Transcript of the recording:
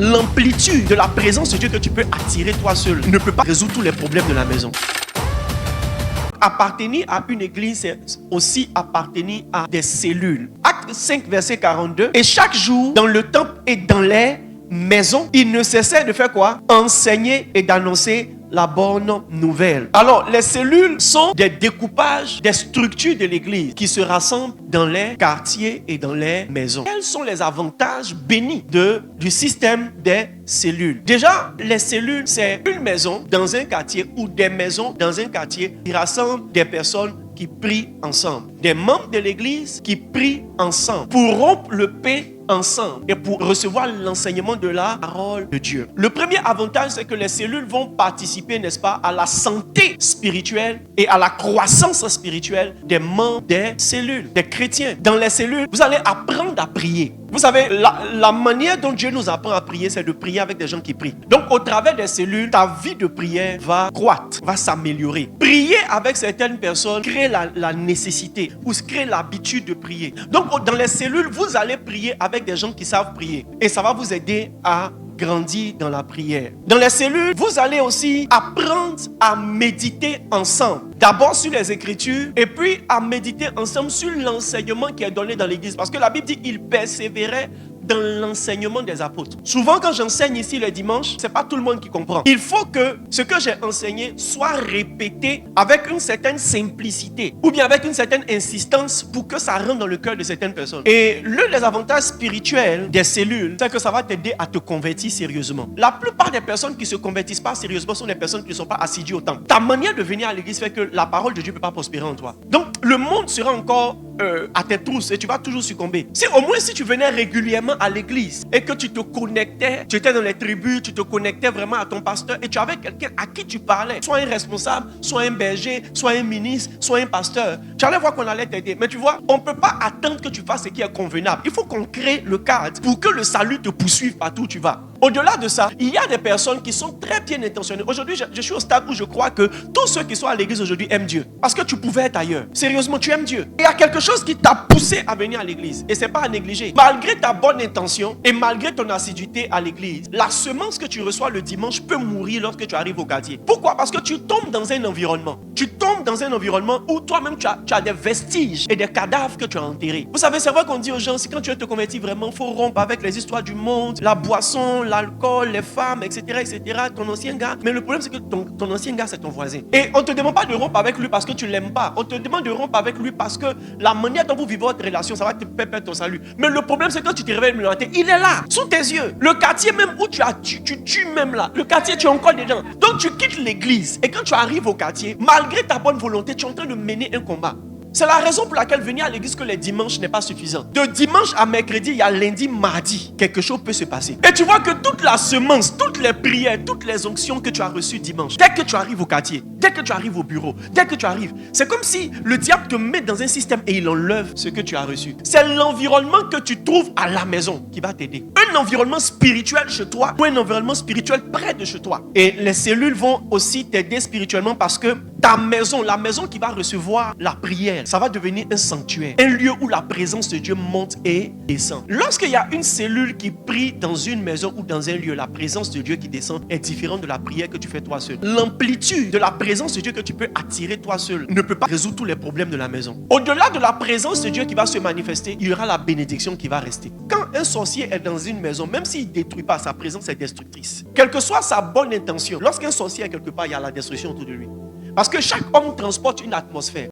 L'amplitude de la présence de Dieu que tu peux attirer toi seul ne peut pas résoudre tous les problèmes de la maison. Appartenir à une église, c'est aussi appartenir à des cellules. Acte 5, verset 42. Et chaque jour, dans le temple et dans les maisons, il ne cessait de faire quoi? Enseigner et d'annoncer la bonne nouvelle. Alors, les cellules sont des découpages, des structures de l'église qui se rassemblent dans les quartiers et dans les maisons. Quels sont les avantages bénis du système des cellules? Déjà, les cellules, c'est une maison dans un quartier ou des maisons dans un quartier qui rassemblent des personnes qui prient ensemble. Des membres de l'église qui prient ensemble pour rompre le pain ensemble et pour recevoir l'enseignement de la parole de Dieu. Le premier avantage, c'est que les cellules vont participer, n'est-ce pas, à la santé spirituelle et à la croissance spirituelle des membres des cellules, des chrétiens. Dans les cellules, vous allez apprendre à prier. Vous savez, la manière dont Dieu nous apprend à prier, c'est de prier avec des gens qui prient. Donc, au travers des cellules, ta vie de prière va croître, va s'améliorer. Prier avec certaines personnes crée la nécessité ou crée l'habitude de prier. Donc, dans les cellules, vous allez prier avec des gens qui savent prier. Et ça va vous aider à grandir dans la prière. Dans les cellules, vous allez aussi apprendre à méditer ensemble. D'abord sur les Écritures et puis à méditer ensemble sur l'enseignement qui est donné dans l'église. Parce que la Bible dit qu'il persévérait dans l'enseignement des apôtres. Souvent, quand j'enseigne ici le dimanche, c'est pas tout le monde qui comprend. Il faut que ce que j'ai enseigné soit répété avec une certaine simplicité ou bien avec une certaine insistance pour que ça rentre dans le cœur de certaines personnes. Et l'un des avantages spirituels des cellules, c'est que ça va t'aider à te convertir sérieusement. La plupart des personnes qui se convertissent pas sérieusement sont des personnes qui ne sont pas assidues au temple. Ta manière de venir à l'église fait que la parole de Dieu ne peut pas prospérer en toi. Donc, le monde sera encore à tes trousses et tu vas toujours succomber. Au moins si tu venais régulièrement à l'église et que tu te connectais, tu étais dans les tribus, tu te connectais vraiment à ton pasteur et tu avais quelqu'un à qui tu parlais, soit un responsable, soit un berger, soit un ministre, soit un pasteur, tu allais voir qu'on allait t'aider. Mais tu vois, on ne peut pas attendre que tu fasses ce qui est convenable. Il faut qu'on crée le cadre pour que le salut te poursuive partout où tu vas. Au-delà de ça, il y a des personnes qui sont très bien intentionnées. Aujourd'hui, je suis au stade où je crois que tous ceux qui sont à l'église aujourd'hui aiment Dieu. Parce que tu pouvais être ailleurs. Sérieusement, tu aimes Dieu. Il y a quelque chose qui t'a poussé à venir à l'église. Et ce n'est pas à négliger. Malgré ta bonne intention et malgré ton assiduité à l'église, la semence que tu reçois le dimanche peut mourir lorsque tu arrives au quartier. Pourquoi? Parce que tu tombes dans un environnement. Tu tombes dans un environnement où toi-même tu as des vestiges et des cadavres que tu as enterrés. Vous savez, c'est vrai qu'on dit aux gens, si quand tu veux te convertir vraiment, il faut rompre avec les histoires du monde, la boisson, l'alcool, les femmes, etc., etc., ton ancien gars. Mais le problème, c'est que ton ancien gars, c'est ton voisin. Et on ne te demande pas de rompre avec lui parce que tu ne l'aimes pas. On te demande de rompre avec lui parce que la manière dont vous vivez votre relation, ça va te faire perdre ton salut. Mais le problème, c'est que quand tu te réveilles le matin, il est là, sous tes yeux. Le quartier même où tu tues même là. Le quartier, tu es encore dedans. Donc tu quittes l'église. Et quand tu arrives au quartier, malgré ta bonne volonté, tu es en train de mener un combat. C'est la raison pour laquelle venir à l'église que les dimanches n'est pas suffisant. De dimanche à mercredi, il y a lundi, mardi, quelque chose peut se passer. Et tu vois que toute la semence, toutes les prières, toutes les onctions que tu as reçues dimanche, dès que tu arrives au quartier, dès que tu arrives au bureau, dès que tu arrives, c'est comme si le diable te met dans un système et il enlève ce que tu as reçu. C'est l'environnement que tu trouves à la maison qui va t'aider. Un environnement spirituel chez toi ou un environnement spirituel près de chez toi. Et les cellules vont aussi t'aider spirituellement parce que ta maison, la maison qui va recevoir la prière, ça va devenir un sanctuaire, un lieu où la présence de Dieu monte et descend. Lorsqu'il y a une cellule qui prie dans une maison ou dans un lieu, la présence de Dieu qui descend est différente de la prière que tu fais toi seul. L'amplitude de la présence de Dieu que tu peux attirer toi seul ne peut pas résoudre tous les problèmes de la maison. Au-delà de la présence de Dieu qui va se manifester, il y aura la bénédiction qui va rester. Quand un sorcier est dans une maison, même s'il ne détruit pas, sa présence est destructrice. Quelle que soit sa bonne intention, lorsqu'un sorcier est quelque part, il y a la destruction autour de lui. Parce que chaque homme transporte une atmosphère.